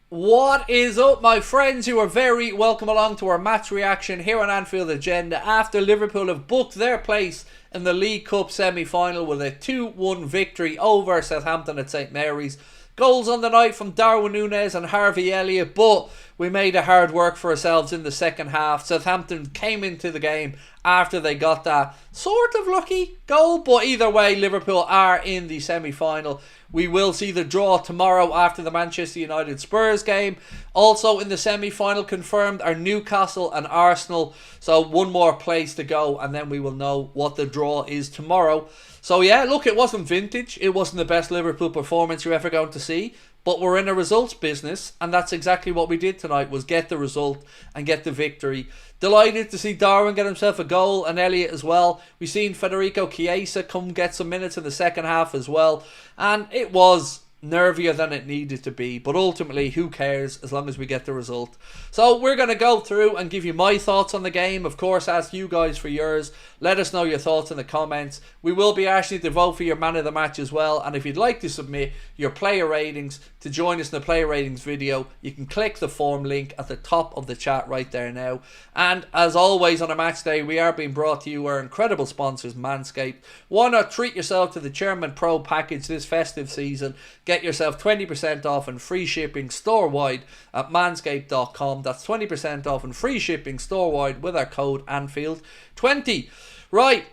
What is up, my friends? You are very welcome along to our match reaction here on Anfield Agenda after Liverpool have booked their place in the League Cup semi-final with a 2-1 victory over Southampton at St Mary's. Goals on the night from Darwin Nunez and Harvey Elliott, but we made it hard work for ourselves in the second half. Southampton came into the game after they got that sort of lucky goal, but either way, Liverpool are in the semi-final. We will see the draw tomorrow after the Manchester United Spurs game. Also in the semi-final confirmed are Newcastle and Arsenal. So one more place to go and then we will know what the draw is tomorrow. So yeah, look, it wasn't vintage. It wasn't the best Liverpool performance you're ever going to see. But we're in a results business, and that's exactly what we did tonight, was get the result and get the victory. Delighted to see Darwin get himself a goal and Elliott as well. We've seen Federico Chiesa come get some minutes in the second half as well. And it was nervier than it needed to be, but ultimately who cares as long as we get the result. So we're going to go through and give you my thoughts on the game, of course ask you guys for yours. Let us know your thoughts in the comments. We will be asking you to vote for your man of the match as well, and if you'd like to submit your player ratings to join us in the player ratings video, you can click the form link at the top of the chat right there now. And as always on a match day, we are being brought to you our incredible sponsors Manscaped. Why not treat yourself to the Chairman Pro package this festive season? Get yourself 20% off and free shipping store-wide at manscaped.com. That's 20% off and free shipping store-wide with our code Anfield20. Right,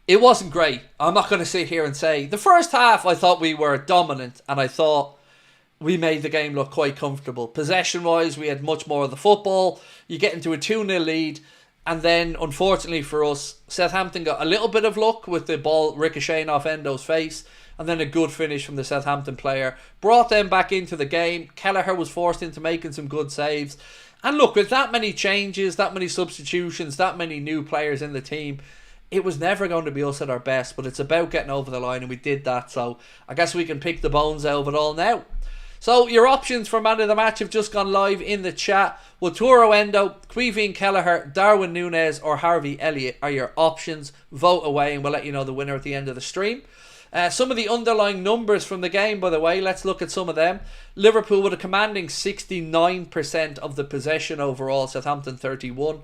it wasn't great. I'm not going to sit here and say. The first half I thought we were dominant and I thought we made the game look quite comfortable. Possession-wise, we had much more of the football. You get into a 2-0 lead. And then, unfortunately for us, Southampton got a little bit of luck with the ball ricocheting off Endo's face. And then a good finish from the Southampton player. Brought them back into the game. Kelleher was forced into making some good saves. And look, with that many changes, that many substitutions, that many new players in the team, it was never going to be us at our best. But it's about getting over the line, and we did that. So I guess we can pick the bones out of it all now. So your options for man of the match have just gone live in the chat. Wataru Endo, Quiveen Kelleher, Darwin Nunez or Harvey Elliott are your options. Vote away and we'll let you know the winner at the end of the stream. Some of the underlying numbers from the game, by the way, let's look at some of them. Liverpool with a commanding 69% of the possession overall, Southampton 31.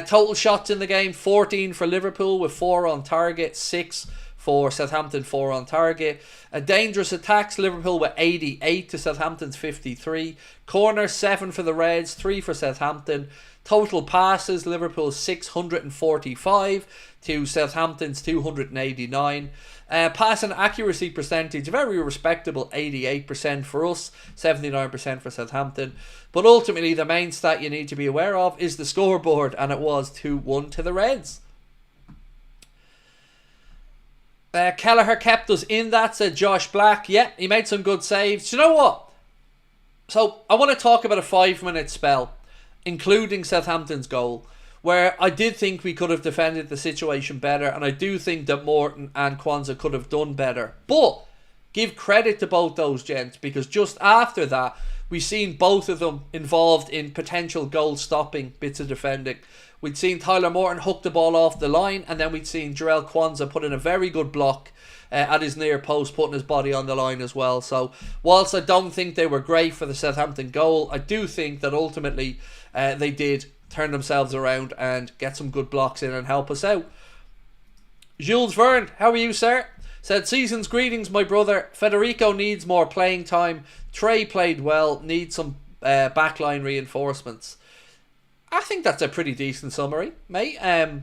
Total shots in the game, 14 for Liverpool with 4 on target, 6 for Southampton, 4 on target. Dangerous attacks, Liverpool with 88 to Southampton's 53. Corners, 7 for the Reds, 3 for Southampton. Total passes, Liverpool 645 to Southampton's 289. Passing accuracy percentage, very respectable 88% for us, 79% for Southampton. But ultimately the main stat you need to be aware of is the scoreboard, and it was 2-1 to the Reds. Kelleher kept us in that, said Josh Black. Yeah, he made some good saves. Do you know what? So I want to talk about a 5-minute spell, including Southampton's goal, where I did think we could have defended the situation better, and I do think that Morton and Quansah could have done better. But give credit to both those gents, because just after that, we've seen both of them involved in potential goal-stopping bits of defending. We'd seen Tyler Morton hook the ball off the line, and then we'd seen Jarell Quansah put in a very good block at his near post, putting his body on the line as well. So whilst I don't think they were great for the Southampton goal, I do think that ultimately they did turn themselves around and get some good blocks in and help us out. Jules Verne, how are you, sir? Said, season's greetings, my brother. Federico needs more playing time. Trey played well, needs some backline reinforcements. I think that's a pretty decent summary, mate. I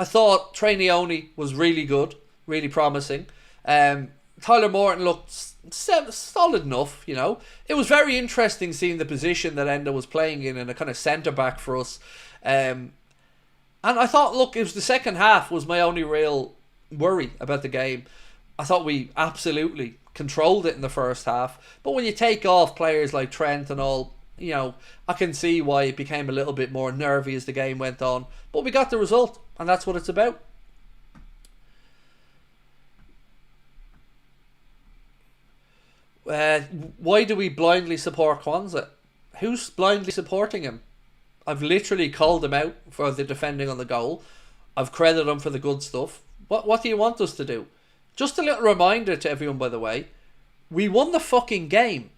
thought Trey Neone was really good, really promising. Tyler Morton looked solid enough, you know. It was very interesting seeing the position that Endo was playing in a kind of centre-back for us. And I thought, look, it was the second half was my only real worry about the game. I thought we absolutely controlled it in the first half. But when you take off players like Trent and all, you know, I can see why it became a little bit more nervy as the game went on. But we got the result, and that's what it's about. Why do we blindly support Quansah? Who's blindly supporting him? I've literally called him out for the defending on the goal. I've credited him for the good stuff. What do you want us to do? Just a little reminder to everyone, by the way. We won the fucking game.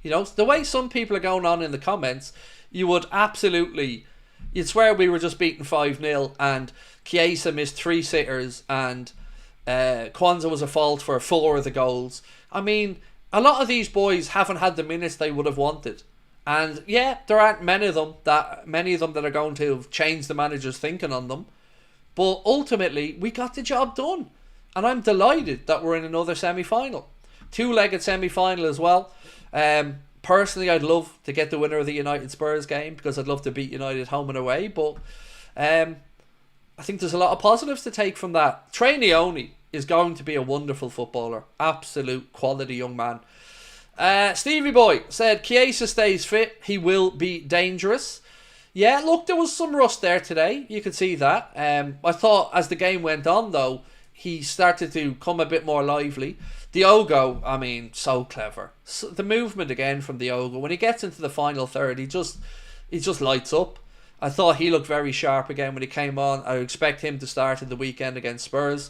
You know, the way some people are going on in the comments, you would absolutely, you'd swear we were just beaten 5-0 and Chiesa missed 3 sitters and Quansah was a fault for 4 of the goals. I mean, a lot of these boys haven't had the minutes they would have wanted. And yeah, there aren't many of them that are going to change the manager's thinking on them. But ultimately, we got the job done. And I'm delighted that we're in another semi-final. 2-legged semi-final as well. Personally, I'd love to get the winner of the United Spurs game because I'd love to beat United home and away. But I think there's a lot of positives to take from that. Trainioni is going to be a wonderful footballer. Absolute quality young man. Stevie Boy said, Chiesa stays fit. He will be dangerous. Yeah, look, there was some rust there today. You could see that. I thought as the game went on, though, he started to come a bit more lively. Diogo, I mean, so clever. So the movement again from Diogo. When he gets into the final third, he just lights up. I thought he looked very sharp again when he came on. I expect him to start in the weekend against Spurs.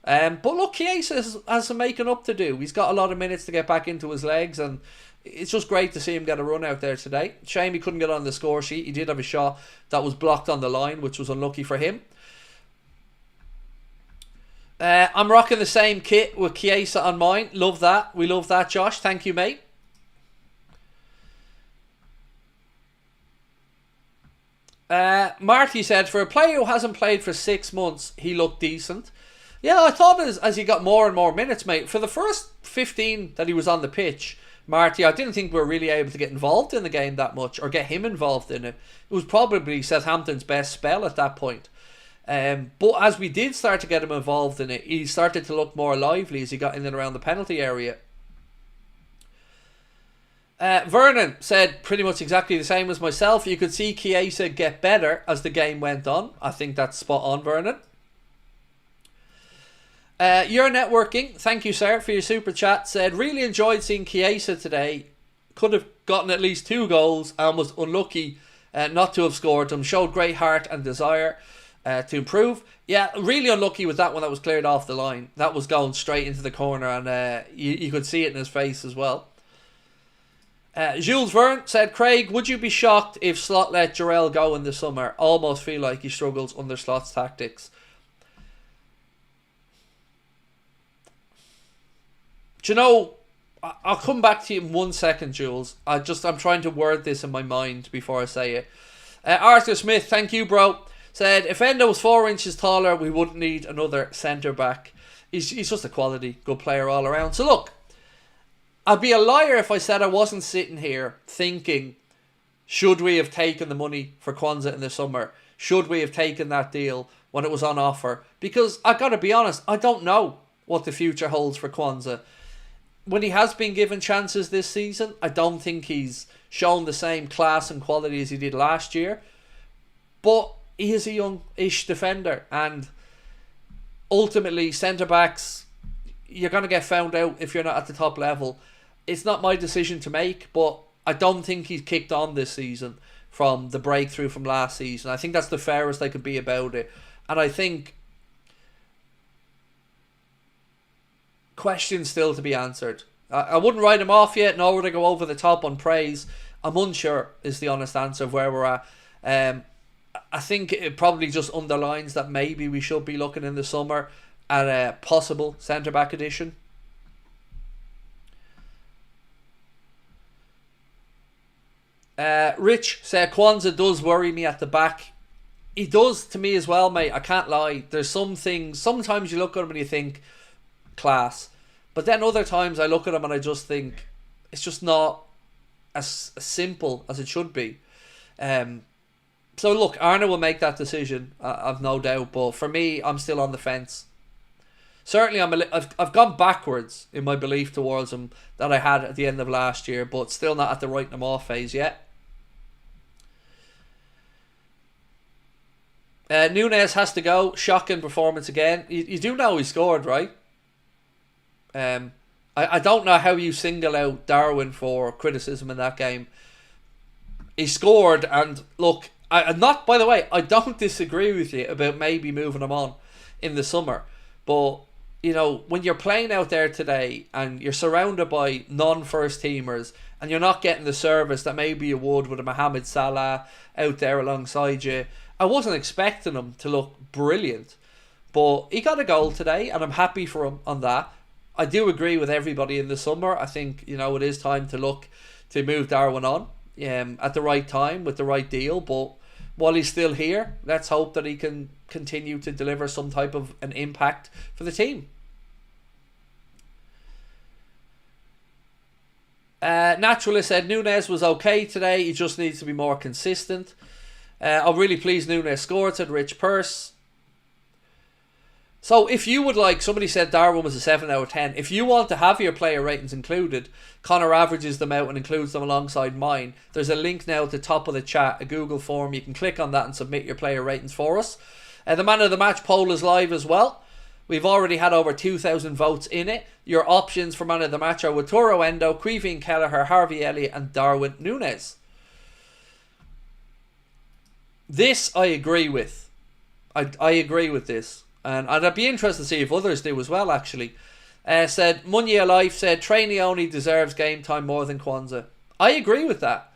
But look, Chiesa has some making up to do. He's got a lot of minutes to get back into his legs, and it's just great to see him get a run out there today. Shame he couldn't get on the score sheet. He did have a shot that was blocked on the line, which was unlucky for him. I'm rocking the same kit with Chiesa on mine. Love that. We love that, Josh. Thank you, mate. Marty said, for a player who hasn't played for 6 months, he looked decent. Yeah, I thought as he got more and more minutes, mate. For the first 15 that he was on the pitch, Marty, I didn't think we were really able to get involved in the game that much or get him involved in it. It was probably Southampton's best spell at that point. But as we did start to get him involved in it, he started to look more lively as he got in and around the penalty area. Vernon said pretty much exactly the same as myself. You could see Chiesa get better as the game went on. I think that's spot on, Vernon. Your networking, thank you, sir, for your super chat. Said, really enjoyed seeing Chiesa today. Could have gotten at least 2 goals and was unlucky not to have scored them. Showed great heart and desire to improve. Yeah, really unlucky with that one that was cleared off the line. That was going straight into the corner, and you could see it in his face as well. Jules Verne said, Craig, would you be shocked if Slot let Jarrell go in the summer? Almost feel like he struggles under Slot's tactics. Do you know, I'll come back to you in 1 second, Jules. I'm trying to word this in my mind before I say it. Arthur Smith, thank you, bro. Said, if Endo was 4 inches taller, we wouldn't need another centre back. He's just a quality, good player all around. So look, I'd be a liar if I said I wasn't sitting here thinking, should we have taken the money for Quansah in the summer? Should we have taken that deal when it was on offer? Because I've got to be honest, I don't know what the future holds for Quansah. When he has been given chances this season, I don't think he's shown the same class and quality as he did last year. But he is a young-ish defender, and ultimately, centre-backs, you're going to get found out if you're not at the top level. It's not my decision to make, but I don't think he's kicked on this season from the breakthrough from last season. I think that's the fairest I could be about it. And I think questions still to be answered. I wouldn't write him off yet, nor would I go over the top on praise. I'm unsure is the honest answer of where we're at. I think it probably just underlines that maybe we should be looking in the summer at a possible centre-back addition. Rich said, Quansah does worry me at the back. He does to me as well, mate. I can't lie. There's some things, sometimes you look at him and you think, class. But then other times I look at him and I just think, it's just not as simple as it should be. So look, Arna will make that decision, I've no doubt. But for me, I'm still on the fence. Certainly, I've gone backwards in my belief towards him that I had at the end of last year, but still not at the writing him off phase yet. Nunez has to go. Shocking performance again. You do know he scored, right? I don't know how you single out Darwin for criticism in that game. He scored, and look, by the way, I don't disagree with you about maybe moving him on in the summer, but you know, when you're playing out there today and you're surrounded by non-first teamers and you're not getting the service that maybe you would with a Mohamed Salah out there alongside you, I wasn't expecting him to look brilliant. But he got a goal today and I'm happy for him on that. I do agree with everybody in the summer. I think, you know, it is time to look to move Darwin on at the right time with the right deal. But while he's still here, let's hope that he can continue to deliver some type of an impact for the team. Naturalist said Nunez was okay today. He just needs to be more consistent. I'm really pleased Nunez scored, said Rich Purse. So if you would like, somebody said Darwin was a 7 out of 10. If you want to have your player ratings included, Connor averages them out and includes them alongside mine. There's a link now at the top of the chat, a Google form. You can click on that and submit your player ratings for us. The Man of the Match poll is live as well. We've already had over 2,000 votes in it. Your options for Man of the Match are Wataru Endo, Creevin Kelleher, Harvey Elliott and Darwin Nunez. This I agree with. I agree with this. And I'd be interested to see if others do as well, actually. Said, Munya Life said, Trainee only deserves game time more than Quansah. I agree with that.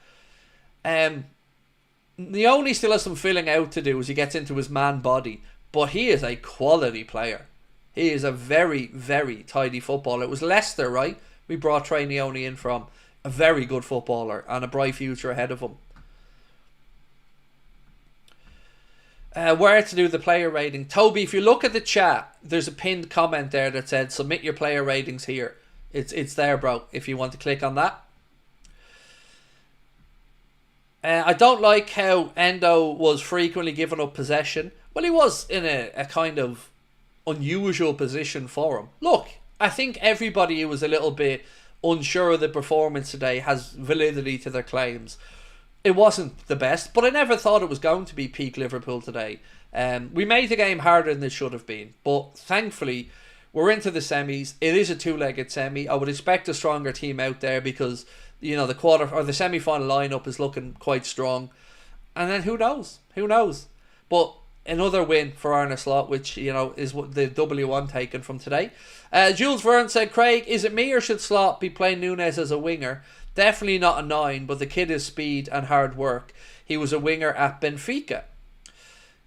Leone still has some filling out to do as he gets into his man body. But he is a quality player. He is a very, very tidy footballer. It was Leicester, right? We brought Trainee only in from. A very good footballer and a bright future ahead of him. Where to do the player rating. Toby, if you look at the chat, there's a pinned comment there that said submit your player ratings here. It's there, bro, if you want to click on that. I don't like how Endo was frequently giving up possession. Well, he was in a kind of unusual position for him. Look, I think everybody who was a little bit unsure of the performance today has validity to their claims. It wasn't the best, but I never thought it was going to be peak Liverpool today. We made the game harder than it should have been, but thankfully we're into the semis. It is a two-legged semi. I would expect a stronger team out there because, you know, the quarter or the semi-final lineup is looking quite strong. And then who knows? Who knows? But another win for Arne Slot, which, you know, is what the W I'm taking from today. Jules Verne said, Craig, is it me or should Slot be playing Nunez as a winger? Definitely not a 9, but the kid is speed and hard work. He was a winger at Benfica.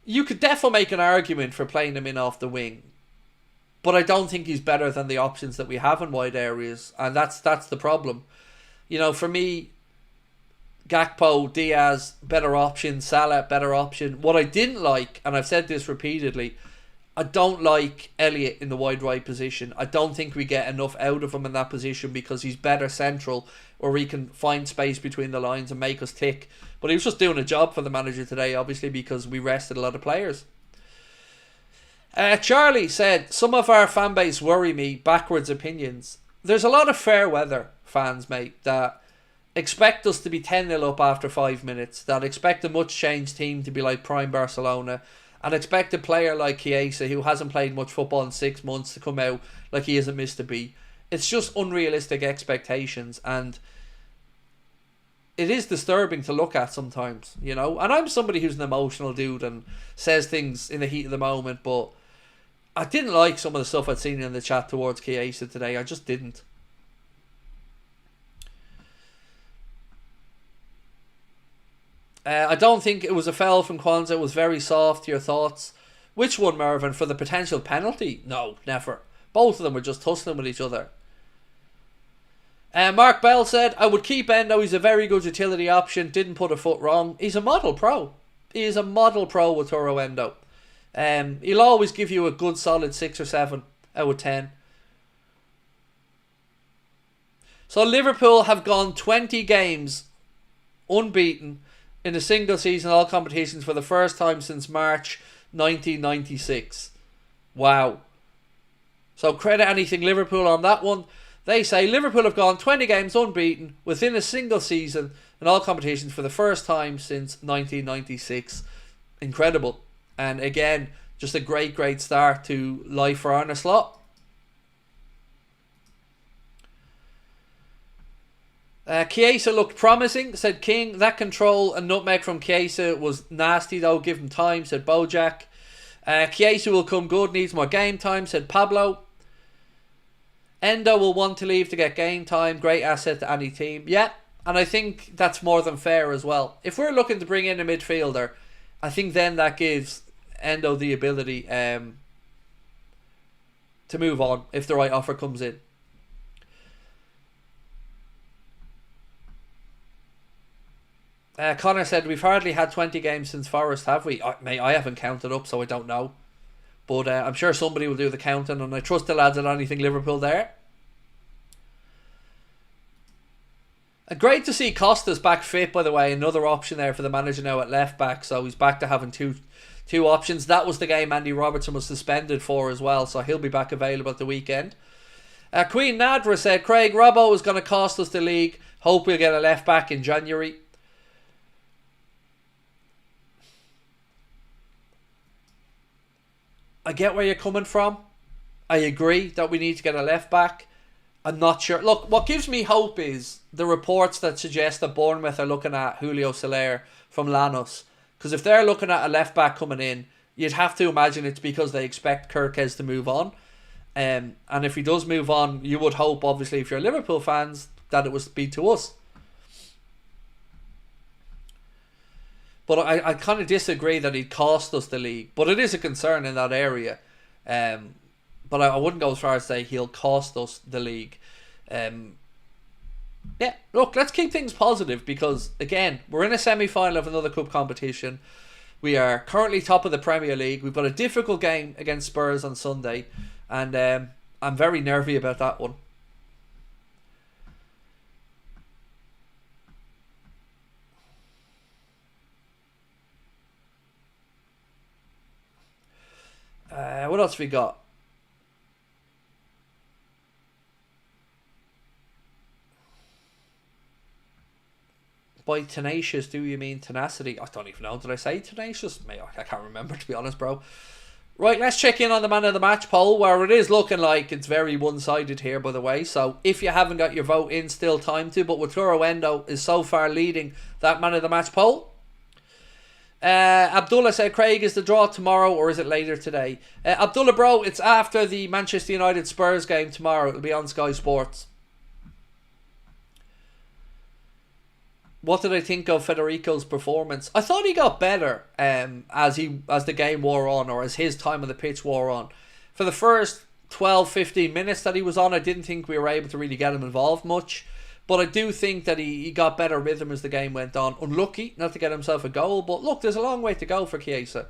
You could definitely make an argument for playing him in off the wing, but I don't think he's better than the options that we have in wide areas, and that's the problem. You know, for me, Gakpo, Diaz, better option, Salah, better option. What I didn't like, and I've said this repeatedly, I don't like Elliott in the wide right position. I don't think we get enough out of him in that position because he's better central where he can find space between the lines and make us tick. But he was just doing a job for the manager today, obviously, because we rested a lot of players. Charlie said, some of our fan base worry me, backwards opinions. There's a lot of fair weather fans, mate, that expect us to be 10-0 up after 5 minutes, that expect a much changed team to be like prime Barcelona, and expect a player like Chiesa, who hasn't played much football in 6 months, to come out like he isn't missed a beat. It's just unrealistic expectations, and it is disturbing to look at sometimes, you know. And I'm somebody who's an emotional dude and says things in the heat of the moment, but I didn't like some of the stuff I'd seen in the chat towards Chiesa today. I just didn't. I don't think it was a foul from Quansah. It was very soft. Your thoughts? Which one, Mervyn? For the potential penalty? No, never. Both of them were just tussling with each other. Mark Bell said, I would keep Endo. He's a very good utility option. Didn't put a foot wrong. He's a model pro. He is a model pro with Toro Endo. He'll always give you a good solid 6 or 7 out of 10. So Liverpool have gone 20 games unbeaten in a single season, all competitions, for the first time since March 1996. Wow. So credit anything Liverpool on that one. They say Liverpool have gone 20 games unbeaten within a single season in all competitions for the first time since 1996. Incredible. And again, just a great start to life for Arne Slot. Chiesa looked promising, said King. That control and nutmeg from Chiesa was nasty though. Give him time, said Bojack. Chiesa will come good, needs more game time, said Pablo. Endo will want to leave to get game time. Great asset to any team. Yeah, and I think that's more than fair as well. If we're looking to bring in a midfielder, I think then that gives Endo the ability to move on if the right offer comes in. Connor said, we've hardly had 20 games since Forest, have we? Mate, I haven't counted up, so I don't know. But I'm sure somebody will do the counting, and I trust the lads at Anything Liverpool there. Great to see Costa's back fit, by the way. Another option there for the manager now at left back, so he's back to having two options. That was the game Andy Robertson was suspended for as well, so he'll be back available at the weekend. Queen Nadra said, Craig, Robbo is going to cost us the league. Hope we'll get a left back in January. I get where you're coming from. I agree that we need to get a left back. I'm not sure. Look, what gives me hope is the reports that suggest that Bournemouth are looking at Julio Soler from Lanús. Because if they're looking at a left back coming in, you'd have to imagine it's because they expect Kirkes to move on. And if he does move on, you would hope, obviously, if you're Liverpool fans, that it would be to us. But I kind of disagree that he'd cost us the league. But it is a concern in that area. But I wouldn't go as far as say he'll cost us the league. Yeah, look, let's keep things positive because, again, we're in a semi-final of another cup competition. We are currently top of the Premier League. We've got a difficult game against Spurs on Sunday. And I'm very nervy about that one. What else have we got? By tenacious, do you mean tenacity? I don't even know. Did I say tenacious? I can't remember, to be honest, bro. Right, let's check in on the man of the match poll, where it is looking like it's very one-sided here, by the way. So if you haven't got your vote in, still time to. But Wataru Endo is so far leading that man of the match poll. Abdullah said, Craig, is the draw tomorrow or is it later today? Abdullah, bro, it's after the Manchester United Spurs game tomorrow. It'll be on Sky Sports. What did I think of Federico's performance? I thought he got better as the game wore on, or as his time on the pitch wore on. For the first 12-15 minutes that he was on, I didn't think we were able to really get him involved much. But I do think that he got better rhythm as the game went on. Unlucky not to get himself a goal, but look, there's a long way to go for Chiesa.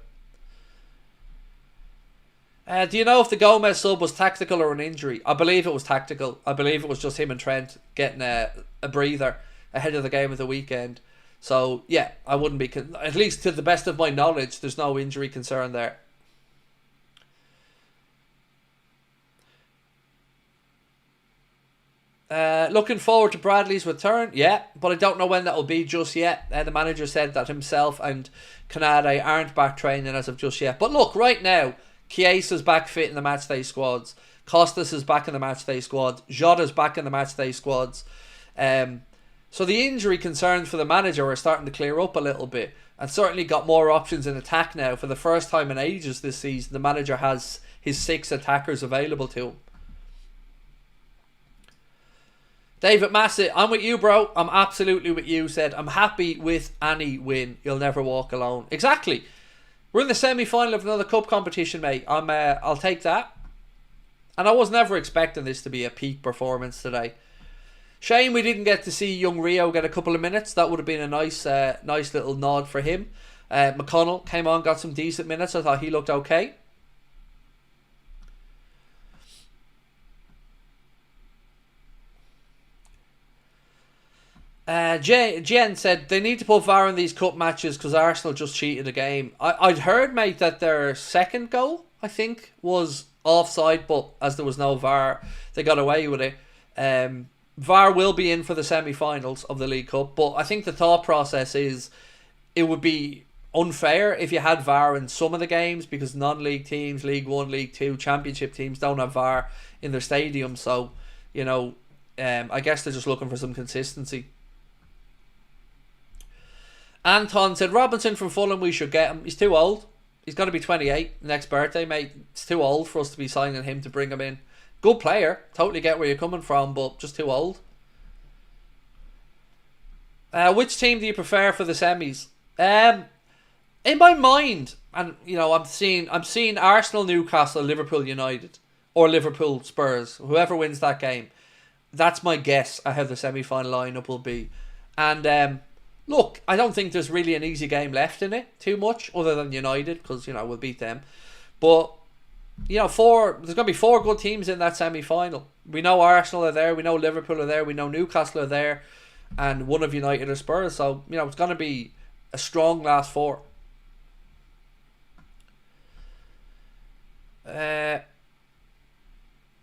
Do you know if the Gomez sub was tactical or an injury? I believe it was tactical. I believe it was just him and Trent getting a breather ahead of the game of the weekend. So, yeah, I wouldn't be... At least to the best of my knowledge, there's no injury concern there. Looking forward to Bradley's return. Yeah, but I don't know when that will be just yet. The manager said that himself and Canade aren't back training as of just yet. But look, right now, Chiesa's back fit in the matchday squads. Costas is back in the matchday squad. Jota's back in the matchday squads. So the injury concerns for the manager are starting to clear up a little bit. And certainly got more options in attack now. For the first time in ages this season, the manager has his 6 attackers available to him. David Massett, I'm with you, bro. I'm absolutely with you. Said, I'm happy with any win. You'll never walk alone. Exactly. We're in the semi-final of another cup competition, mate. I'll take that. And I was never expecting this to be a peak performance today. Shame we didn't get to see young Rio get a couple of minutes. That would have been a nice little nod for him. McConnell came on, got some decent minutes. I thought he looked okay. Jen said they need to put VAR in these cup matches because Arsenal just cheated a game. I'd heard, mate, that their second goal, I think, was offside, but as there was no VAR, they got away with it. VAR will be in for the semi-finals of the League Cup, but I think the thought process is it would be unfair if you had VAR in some of the games because non-league teams, League 1, League 2, Championship teams don't have VAR in their stadium. So, I guess they're just looking for some consistency. Anton said, Robinson from Fulham, we should get him. He's too old. He's going to be 28 next birthday, mate. It's too old for us to be signing him to bring him in. Good player. Totally get where you're coming from, but just too old. Which team do you prefer for the semis? In my mind, and I'm seeing Arsenal, Newcastle, Liverpool United, or Liverpool Spurs. Whoever wins that game, that's my guess at how the semi-final lineup will be. And look, I don't think there's really an easy game left in it too much, other than United, because we'll beat them. But there's going to be 4 good teams in that semi-final. We know Arsenal are there, we know Liverpool are there, we know Newcastle are there, and one of United or Spurs. So it's going to be a strong last 4.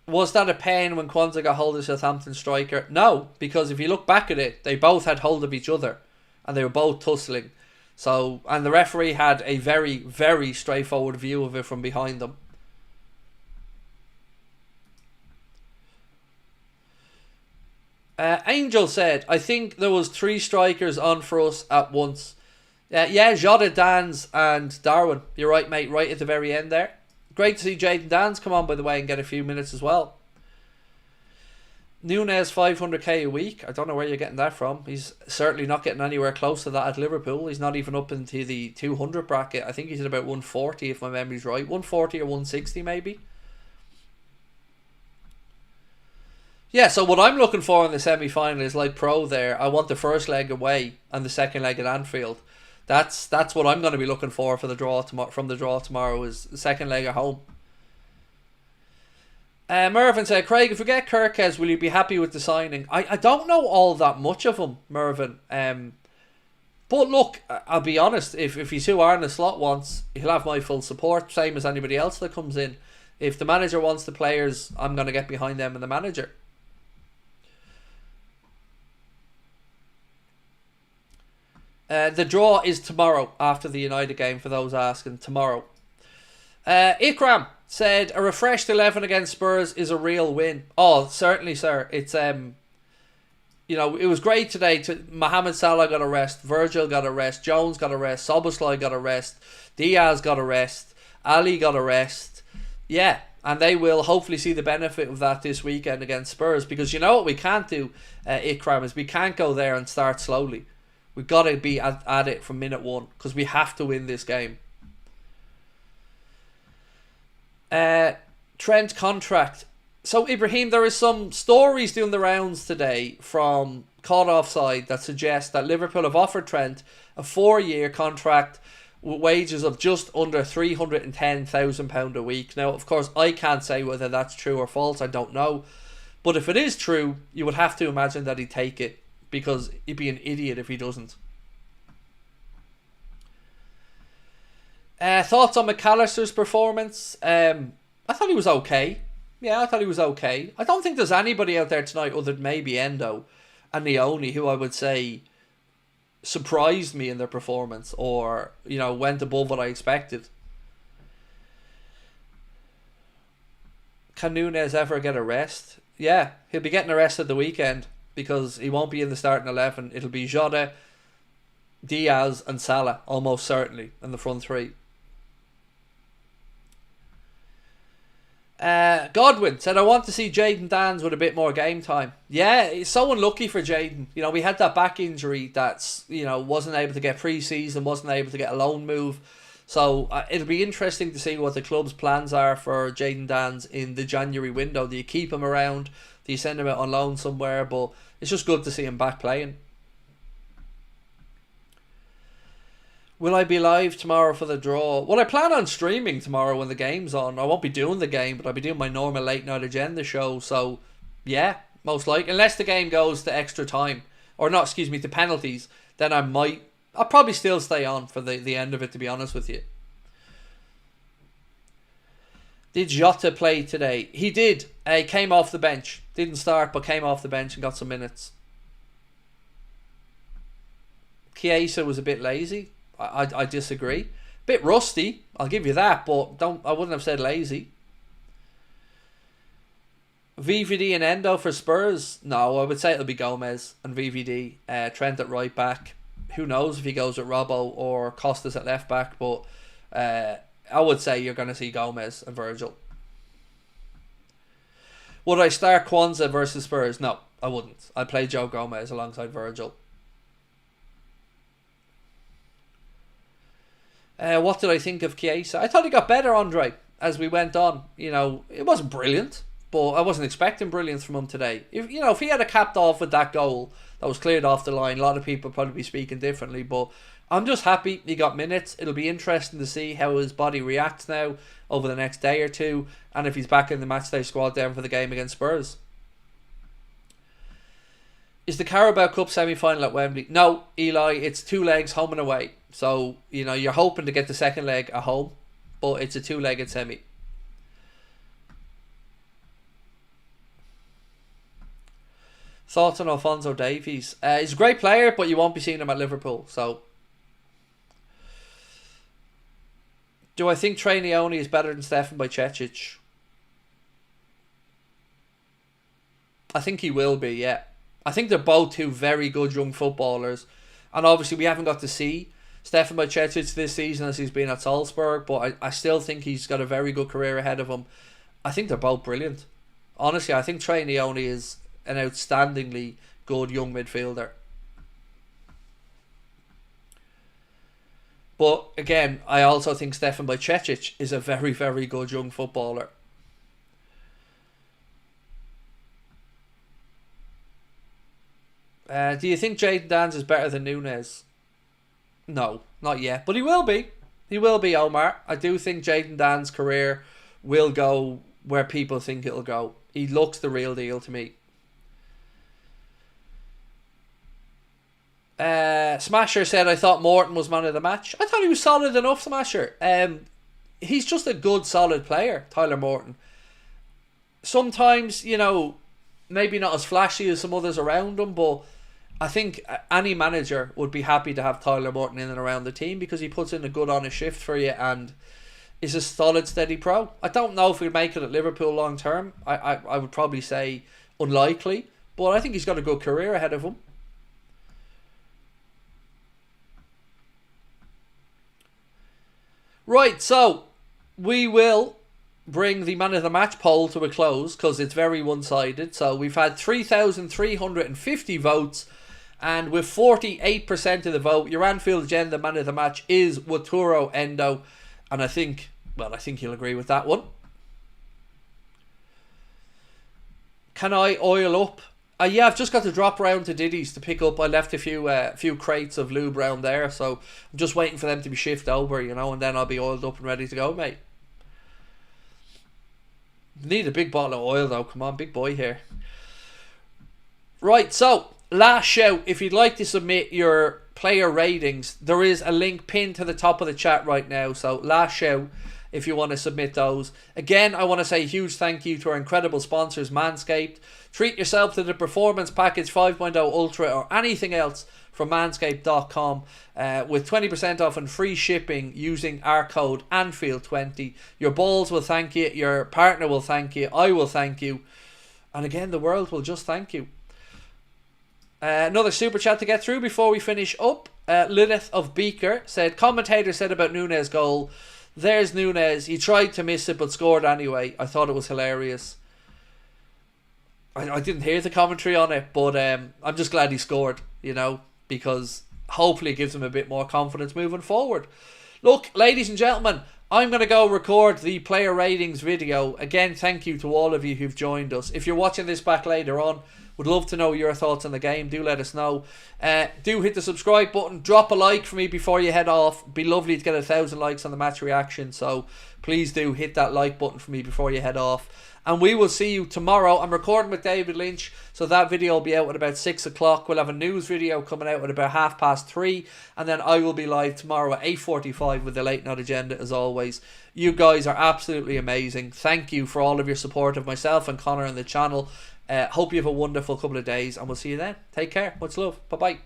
Was that a pain when Quansah got hold of Southampton striker? No, because if you look back at it, they both had hold of each other and they were both tussling. So, and the referee had a very, very straightforward view of it from behind them. Angel said, I think there was 3 strikers on for us at once. Yeah, Jota, Dans and Darwin. You're right, mate, right at the very end there. Great to see Jayden Dans come on, by the way, and get a few minutes as well. Nunez 500k a week. I don't know where you're getting that from. He's certainly not getting anywhere close to that at Liverpool. He's not even up into the 200 bracket. I think he's at about 140 if my memory's right. 140 or 160 maybe. Yeah, so what I'm looking for in the semi-final is like Pro there. I want the first leg away and the second leg at Anfield. That's what I'm going to be looking for the draw from the draw tomorrow, is the second leg at home. Mervyn said, Craig, if we get Kirkes, will you be happy with the signing? I don't know all that much of him, Mervyn. But look, I'll be honest, if he's who Arne Slot wants, he'll have my full support, same as anybody else that comes in. If the manager wants the players, I'm going to get behind them and the manager. The draw is tomorrow after the United game, for those asking. Tomorrow. Ikram said, a refreshed 11 against Spurs is a real win. Oh, certainly, sir. It's it was great today. Mohamed Salah got a rest, Virgil got a rest, Jones got a rest, Szoboszlai got a rest, Diaz got a rest, Ali got a rest. Yeah, and they will hopefully see the benefit of that this weekend against Spurs, because you know what we can't do, Ikram, is we can't go there and start slowly. We've got to be at it from minute 1, because we have to win this game. Trent contract. So, Ibrahim, there is some stories doing the rounds today from Caught Offside that suggest that Liverpool have offered Trent a 4-year contract with wages of just under £310,000 a week. Now, of course, I can't say whether that's true or false. I don't know. But if it is true, you would have to imagine that he'd take it, because he'd be an idiot if he doesn't. Thoughts on McAllister's performance? I thought he was okay. Yeah, I thought he was okay. I don't think there's anybody out there tonight other than maybe Endo and Leone who I would say surprised me in their performance, or went above what I expected. Can Nunez ever get a rest? Yeah, he'll be getting a rest at the weekend, because he won't be in the starting 11. It'll be Jota, Diaz and Salah, almost certainly, in the front 3. Godwin said, I want to see Jayden Dans with a bit more game time. Yeah, it's so unlucky for Jayden. We had that back injury that's, wasn't able to get pre-season, wasn't able to get a loan move. So it'll be interesting to see what the club's plans are for Jayden Dans in the January window. Do you keep him around? Do you send him out on loan somewhere? But it's just good to see him back playing. Will I be live tomorrow for the draw? Well, I plan on streaming tomorrow when the game's on. I won't be doing the game, but I'll be doing my normal late night agenda show. So, yeah, most likely. Unless the game goes to extra time. Or not, excuse me, to penalties. Then I'll probably still stay on for the end of it, to be honest with you. Did Jota play today? He did. He came off the bench. Didn't start, but came off the bench and got some minutes. Chiesa was a bit lazy. I disagree. Bit rusty, I'll give you that, but I wouldn't have said lazy. VVD and Endo for Spurs? No, I would say it'll be Gomez and VVD. Trent at right back. Who knows if he goes with Robbo or Costas at left back, but I would say you're going to see Gomez and Virgil. Would I start Quansah versus Spurs? No, I wouldn't. I'd play Joe Gomez alongside Virgil. What did I think of Chiesa? I thought he got better, Andre, as we went on. You know, it wasn't brilliant, but I wasn't expecting brilliance from him today. If he had a capped off with that goal that was cleared off the line, a lot of people would probably be speaking differently, but I'm just happy he got minutes. It'll be interesting to see how his body reacts now over the next day or two, and if he's back in the matchday squad down for the game against Spurs. Is the Carabao Cup semi-final at Wembley? No, Eli, it's 2 legs home and away. So, you're hoping to get the second leg at home, but it's a 2-legged semi. Thoughts on Alphonso Davies? He's a great player, but you won't be seeing him at Liverpool. So, do I think Trey Leone is better than Stefan Bajcetic? I think he will be, yeah. I think they're both 2 very good young footballers. And obviously we haven't got to see Stefan Bajcetic this season as he's been at Salzburg, but I still think he's got a very good career ahead of him. I think they're both brilliant. Honestly, I think Trey Leone is an outstandingly good young midfielder. But again, I also think Stefan Bajcetic is a very, very good young footballer. Do you think Jayden Danns is better than Nunez? No, not yet. But he will be. He will be, Omar. I do think Jayden Danns' career will go where people think it'll go. He looks the real deal to me. Smasher said, I thought Morton was man of the match. I thought he was solid enough, Smasher. He's just a good, solid player, Tyler Morton. Sometimes, maybe not as flashy as some others around him, but I think any manager would be happy to have Tyler Morton in and around the team because he puts in a good honest shift for you and is a solid steady pro. I don't know if he'll make it at Liverpool long term. I would probably say unlikely, but I think he's got a good career ahead of him. Right, so we will bring the man of the match poll to a close because it's very one-sided. So we've had 3,350 votes, and with 48% of the vote, your Anfield Agenda man of the match is Wataru Endo, and I think you'll agree with that one. Can I oil up? Yeah, I've just got to drop round to Diddy's to pick up. I left a few crates of lube round there, so I'm just waiting for them to be shifted over, and then I'll be oiled up and ready to go, mate. Need a big bottle of oil though, come on, big boy here. Right, so last shout, if you'd like to submit your player ratings, there is a link pinned to the top of the chat right now, so last shout if you want to submit those. Again, I want to say a huge thank you to our incredible sponsors, Manscaped. Treat yourself to the Performance Package 5.0 Ultra or anything else from manscaped.com with 20% off and free shipping using our code Anfield20. Your balls will thank you, your partner will thank you, I will thank you, and again the world will just thank you. Another super chat to get through before we finish up. Lilith of Beaker said, commentator said about Nunez goal, there's Nunez, he tried to miss it but scored anyway. I thought it was hilarious. I didn't hear the commentary on it, but I'm just glad he scored, because hopefully it gives him a bit more confidence moving forward. Look, ladies and gentlemen, I'm going to go record the player ratings video. Again, thank you to all of you who've joined us. If you're watching this back later on, would love to know your thoughts on the game. Do let us know. Do hit the subscribe button. Drop a like for me before you head off. Be lovely to get 1,000 likes on the match reaction. So please do hit that like button for me before you head off. And we will see you tomorrow. I'm recording with David Lynch, so that video will be out at about 6 o'clock. We'll have a news video coming out at about 3:30. And then I will be live tomorrow at 8:45 with the Late Night Agenda as always. You guys are absolutely amazing. Thank you for all of your support of myself and Connor and the channel. Hope you have a wonderful couple of days, and we'll see you then. Take care. Much love. Bye-bye.